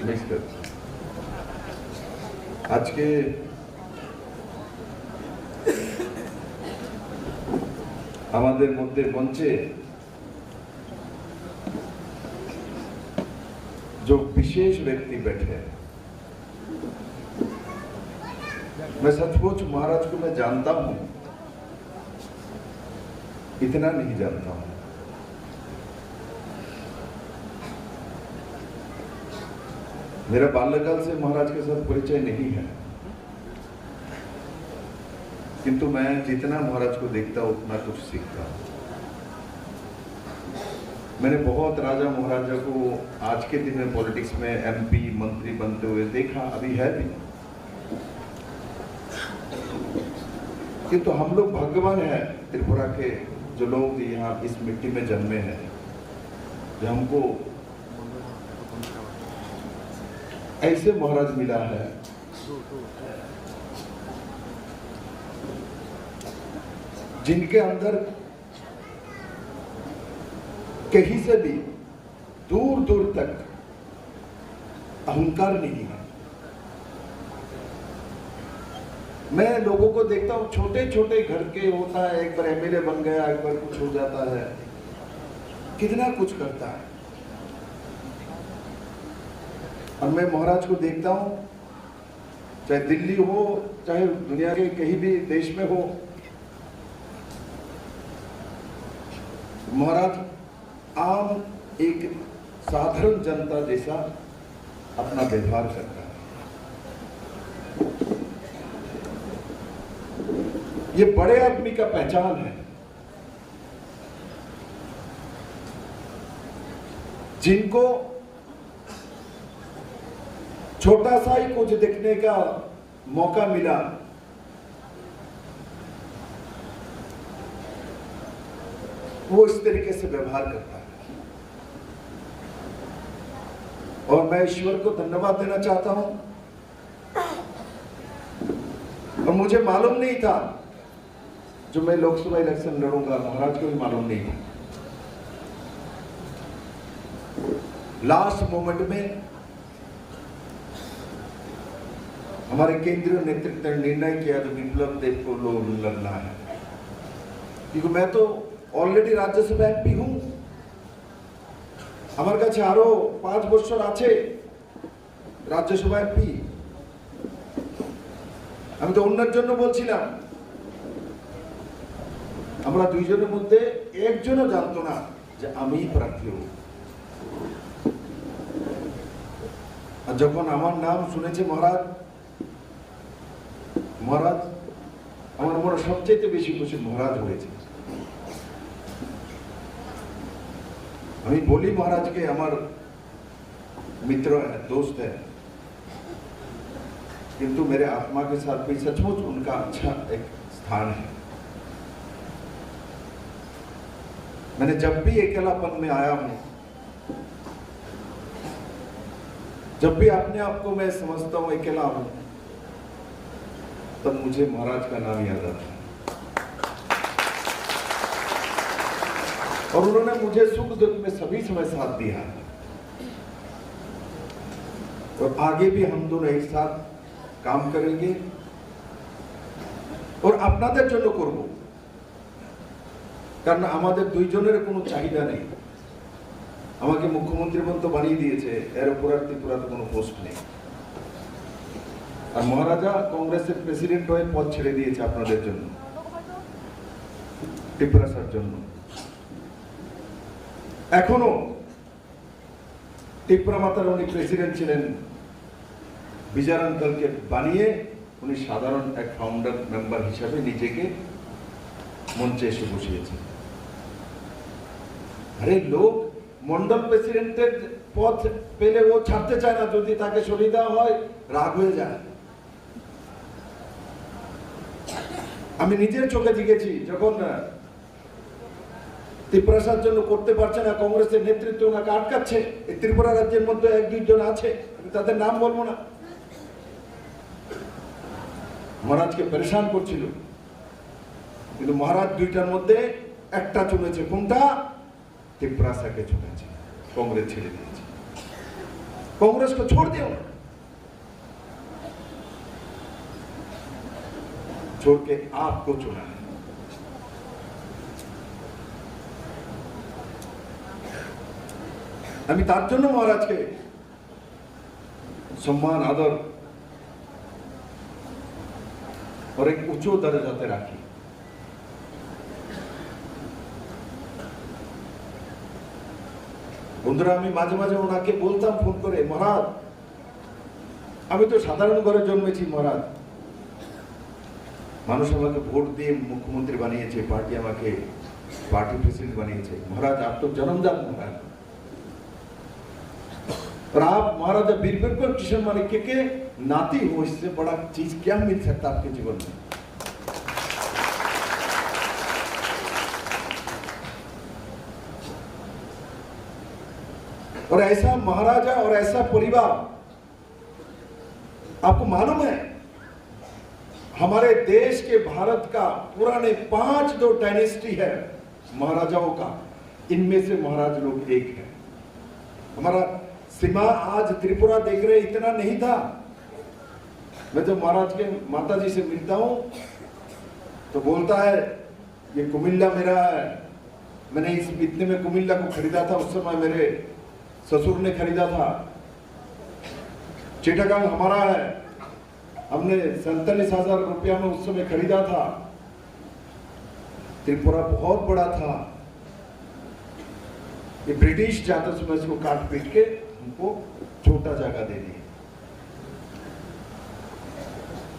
Mix করে আজকে আমাদের মধ্যে মঞ্চে जो विशेष व्यक्ति बैठे हैं, मैं सचमुच महाराज को मैं जानता हूं, इतना नहीं जानता हूं। मेरा बाल्यकाल से महाराज के साथ परिचय नहीं है, किंतु मैं जितना महाराज को देखता हूं उतना कुछ सीखता हूं। मैंने बहुत राजा महाराजा को आज के दिन में पॉलिटिक्स में एमपी मंत्री बनते हुए देखा, अभी है भी, किंतु हम लोग भाग्यवान हैं त्रिपुरा के जो लोग यहाँ इस मिट्टी में जन्मे हैं, जो हमको ऐसे महाराज मिला है जिनके अंदर कहीं से भी दूर दूर तक अहंकार नहीं है। मैं लोगों को देखता हूं, छोटे छोटे घर के होता है, एक बार एमएलए बन गया, एक बार कुछ हो जाता है, कितना कुछ करता है। और मैं महाराज को देखता हूं, चाहे दिल्ली हो, चाहे दुनिया के कहीं भी देश में हो, महाराज आम एक साधारण जनता जैसा अपना व्यवहार करता है। ये बड़े आदमी का पहचान है, जिनको छोटा सा ही कुछ देखने का मौका मिला, वो इस तरीके से व्यवहार करता है। और मैं ईश्वर को धन्यवाद देना चाहता हूं। और मुझे मालूम नहीं था जो मैं लोकसभा इलेक्शन लड़ूंगा, महाराज को भी मालूम नहीं था। लास्ट मोमेंट में हमारे केंद्रीय नेतृत्व ने निर्णय किया जो विप्लव देव को लड़ना है, क्योंकि मैं तो ऑलरेडी राज्यसभा एमपी हूं। আমার কাছে আরো 5 বছর আছে রাজ্যসভা এমপি। আমি তো অন্যের জন্য বলছিলাম, আমরা দুইজনের মধ্যে একজনও জানতো না যে আমি প্রার্থী হব। আর যখন আমার নাম শুনেছে মহারাজ, আমার মনে সবচেয়ে বেশি খুশি মহারাজ হয়েছে। আমি बोली महाराज के हमार मित्र है, दोस्त है, किंतु मेरे आत्मा के साथ भी सचमुच उनका अच्छा एक स्थान है। मैंने जब भी अकेलापन में आया हूं, जब भी अपने आप को मैं समझता हूं अकेला हूं, तब मुझे महाराज का नाम याद आता है। और उन्होंने मुझे सुख दुख में सभी समय साथ दिया, और आगे भी हम दोनों एक साथ काम करेंगे और আপনাদের জন্য করব। কারণ আমাদের দুইজনের কোনো চাহিদা নেই। আমাকে মুখ্যমন্ত্রী মন্ত্রী বানিয়ে দিয়েছে, এর উপর আর ত্রিপুরাতে কোনো পোস্ট নেই। আর মহারাজা কংগ্রেসের প্রেসিডেন্ট হয়ে পদ ছেড়ে দিয়েছে আপনাদের জন্য, ত্রিপুরার জন্য। এখনো ত্রিপুরা মাতার উনি প্রেসিডেন্ট ছিলেন, বিজারান দলকে বানিয়ে উনি সাধারণ এক ফাউন্ডার মেম্বার হিসাবে নিজেকে মঞ্চে এসে বসিয়েছেন। আরে লোক মন্ডল প্রেসিডেন্টের পদ পেলে ও ছাড়তে চায় না, যদি তাকে সরিয়ে দেওয়া হয় রাগ হয়ে যায়। আমি নিজের চোখে দেখেছি, যখন ত্রিপুরার জন্য করতে পারছে না, কংগ্রেসের নেতৃত্ব ওনাকে আটকাচ্ছে। এই ত্রিপুরা রাজ্যের মধ্যে 1-2 জন আছে, আমি তাদের নাম বলবো না, মহারাজকে পরেশান করছিল। কিন্তু মহারাজ দুইটার মধ্যে একটা চুনেছে, কোনটা? ত্রিপুরাকে চুনেছে, কংগ্রেস ছেড়ে দিয়েছে। कांग्रेस को छोड़ दिया, छोड़ के आपको चुना है। আমি তার জন্য মহারাজকে সম্মান আদর অনেক উঁচু দরজাতে রাখি। বন্ধুরা, আমি মাঝে মাঝে ওনাকে বলতাম ফোন করে, মহারাজ আমি তো সাধারণ ঘরে জন্মেছি মহারাজ, মানুষ আমাকে ভোট দিয়ে মুখ্যমন্ত্রী বানিয়েছে, পার্টি আমাকে पार्टी प्रेसिडेंट बने थे। महाराज आप तो जन्मजात महाराज, और आप महाराज बीरबल किशन माणिक्य के नाती हो, इससे बड़ा चीज क्या मिल सकता आपके जीवन में। और ऐसा महाराजा और ऐसा परिवार, आपको मालूम है हमारे देश के भारत का पुराने 5 डायनेस्टी है महाराजाओं का, इनमें से महाराज लोग एक है। हमारा सीमा आज त्रिपुरा देख रहे इतना नहीं था। मैं जब महाराज के माता जी से मिलता हूं तो बोलता है ये कुमिल्ला मेरा है, मैंने इतने में कुमिल्ला को खरीदा था, उस समय मेरे ससुर ने खरीदा था। चिटागांग हमारा है, हमने 47,000 रुपया में उस समय खरीदा था। त्रिपुरा बहुत बड़ा था, ये ब्रिटिश जाते समय इसको काट पीट के हमको छोटा जगह दे दी।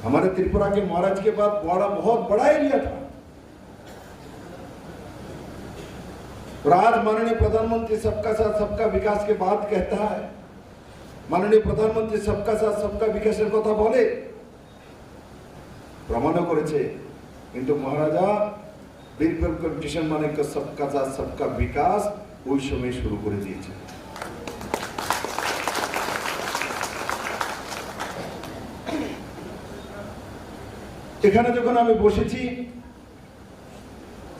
हमारे त्रिपुरा के महाराज के बाद बहुत बड़ा एरिया था। और आज माननीय प्रधानमंत्री सबका साथ सबका विकास के बात कहता है, माननीय प्रधानमंत्री सबका साथ सबका विकासेर कथा बोले, प्रमाणও করেছে। কিন্তু মহারাজা বীরবল কিশোর মাণিক্য सबका साथ सबका विकास ওই সময় শুরু করে দিয়েছে। এখানে যখন আমি বসেছি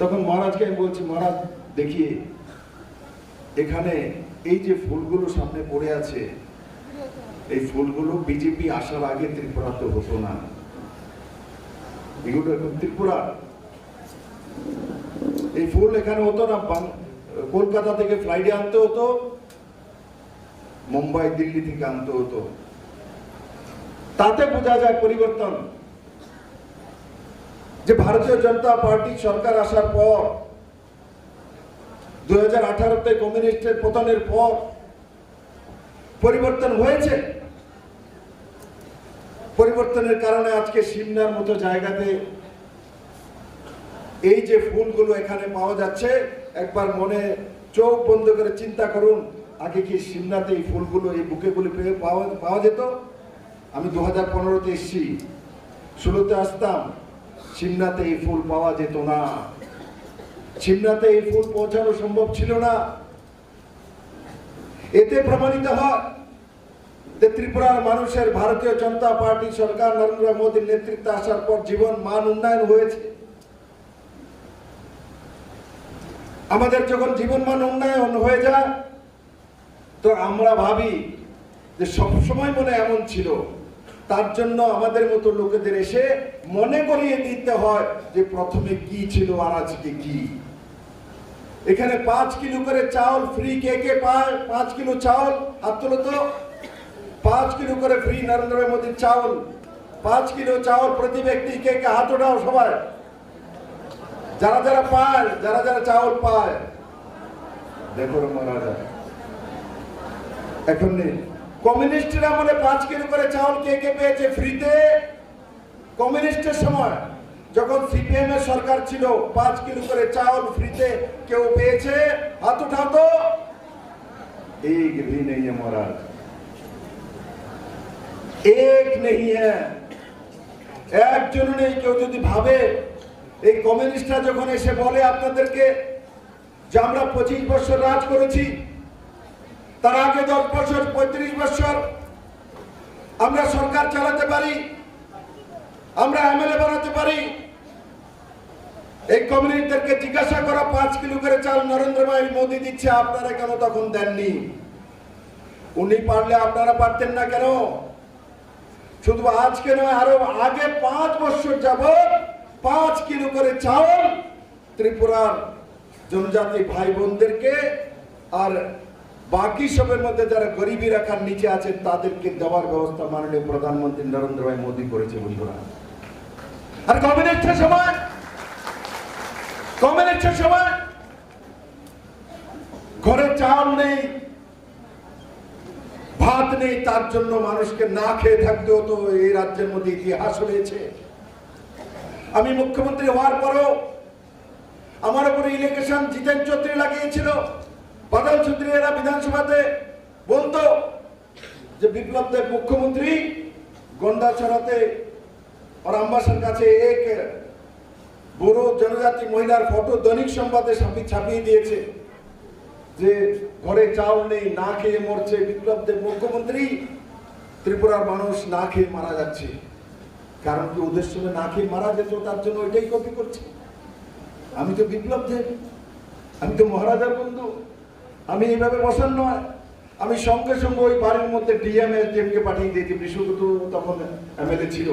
তখন মহারাজকে আমি বলছি, মহারাজ देखिए এখানে এই যে ফুলগুলো সামনে পড়ে আছে, এই ফুলগুলো বিজেপি আসার আগে ত্রিপুরাতে হতো না। এগুলো এখন ত্রিপুরা, এই ফুল এখানে হতো না, কলকাতা থেকে ফ্লাইটে আনতে হতো, মুম্বাই দিল্লি থেকে আনতে হতো। তাতে বোঝা যায় পরিবর্তন, যে ভারতীয় জনতা পার্টি সরকার আসার পর 2018-তে কমিউনিস্টের পতনের পর পরিবর্তন হয়েছে। পরিবর্তনের কারণে আজকে সিমনার মতো জায়গাতে এই যে ফুলগুলো এখানে পাওয়া যাচ্ছে, একবার মনে চোখ বন্ধ করে চিন্তা করুন, আগে কি সিমনাতে এই ফুলগুলো, এই বুকেগুলো পাওয়া যেত? আমি 2015-তে এসেছি, 16-তে আসতাম, সিমনাতে এই ফুল পাওয়া যেত না, সিমনাতে এই ফুল পৌঁছানো সম্ভব ছিল না। এতে প্রমাণিত হয় যে ত্রিপুরার মানুষের ভারতীয় জনতা পার্টি সরকার নরেন্দ্র মোদীর নেতৃত্বে আসার পর জীবন মান উন্নয়ন হয়েছে। আমাদের যখন জীবন মান উন্নয়ন হয়ে যায় তো আমরা ভাবি যে সবসময় মনে এমন ছিল, তার জন্য আমাদের মতো লোকেদের এসে মনে করিয়ে দিতে হয় যে প্রথমে কি ছিল আর আজকে কি। এখানে 5 কিলো করে চাউল ফ্রি কে কে পায়? 5 কিলো চাউল, হাত তোলো তো। 5 কিলো করে ফ্রি নরেন্দ্র মোদীর চাউল, 5 কিলো চাউল প্রতি ব্যক্তি, কে কে হাত ওঠাও সবাই, যারা যারা পায়, যারা যারা চাউল পায়। দেখো মহারাজা, এখন কমিউনিস্টের আমলে 5 কিলো করে চাউল কে কে পেয়েছে ফ্রিতে? কমিউনিস্টের সময় যখন সিপিএম এর সরকার ছিল 5 কিলো করে চাউল ফ্রিতে কেউ পেয়েছে? হাত উঠাও তো। एक भी नहीं है महाराज, एक नहीं है, একজন নেই। কেউ যদি ভাবে এই কমিউনিস্টরা যখন এসে বলে আপনাদেরকে যে আমরা 25 বছর রাজ করেছি, তার আগে 10 বছর 35 বছর আমরা সরকার চালাতে পারি, আমরা এমএলএ বানাতে পারি, এই কমিউনিস্টদেরকে জিজ্ঞাসা করা 5 কিলো করে চাল নরেন্দ্র ভাই মোদী দিচ্ছে, আপনারা কেন তখন দেননি? উনি পারলে আপনারা পারতেন না কেন? শুধু আজকে নয়, আরো আগে 5 বছর যাবত 5 কিলো করে চাউল ত্রিপুরার জনজাতি ভাই বোনদেরকে আর বাকি সবের মধ্যে যারা গরিবী রেখার নিচে আছেন তাদেরকে দেওয়ার ব্যবস্থা মাননীয় প্রধানমন্ত্রী নরেন্দ্র ভাই মোদী করেছে বন্ধুরা। আর কমিউনিস্টের সময় ঘরে চাল নেই, ভাত নেই, তার জন্য মানুষকে না খেয়ে থাকতে হতো। এই রাজ্যের মধ্যে ইতিহাস রয়েছে। আমি মুখ্যমন্ত্রী হওয়ার পরও আমার উপরে ইলেকশন জিতেন চৌধুরী লাগিয়েছিল। বাদল চৌধুরী এরা বিধানসভাতে বলতো যে বিপ্লব দেব মুখ্যমন্ত্রী গন্ডাছড়াতে আর আম্বাসার কাছে এক বড় জনজাতি মহিলার ফটো দৈনিক সংবাদে ছাপিয়ে দিয়েছে যে ঘরে চাউল নেই, না খেয়ে মরছে বিপ্লব দেব মুখ্যমন্ত্রী, ত্রিপুরার মানুষ না খেয়ে মারা যাচ্ছে। কারণ কি ওদের সঙ্গে না খেয়ে মারা যেত, তার জন্য ওইটাই কপি করছে। আমি তো বিপ্লব দেব, আমি তো মহারাজার বন্ধু, আমি এইভাবে বসান নয়। আমি সঙ্গে সঙ্গে ওই বাড়ির মধ্যে ডিএম এসডিএম কে পাঠিয়ে দিয়েছি। বিশ্বগুরু তখন এমএলএ ছিল।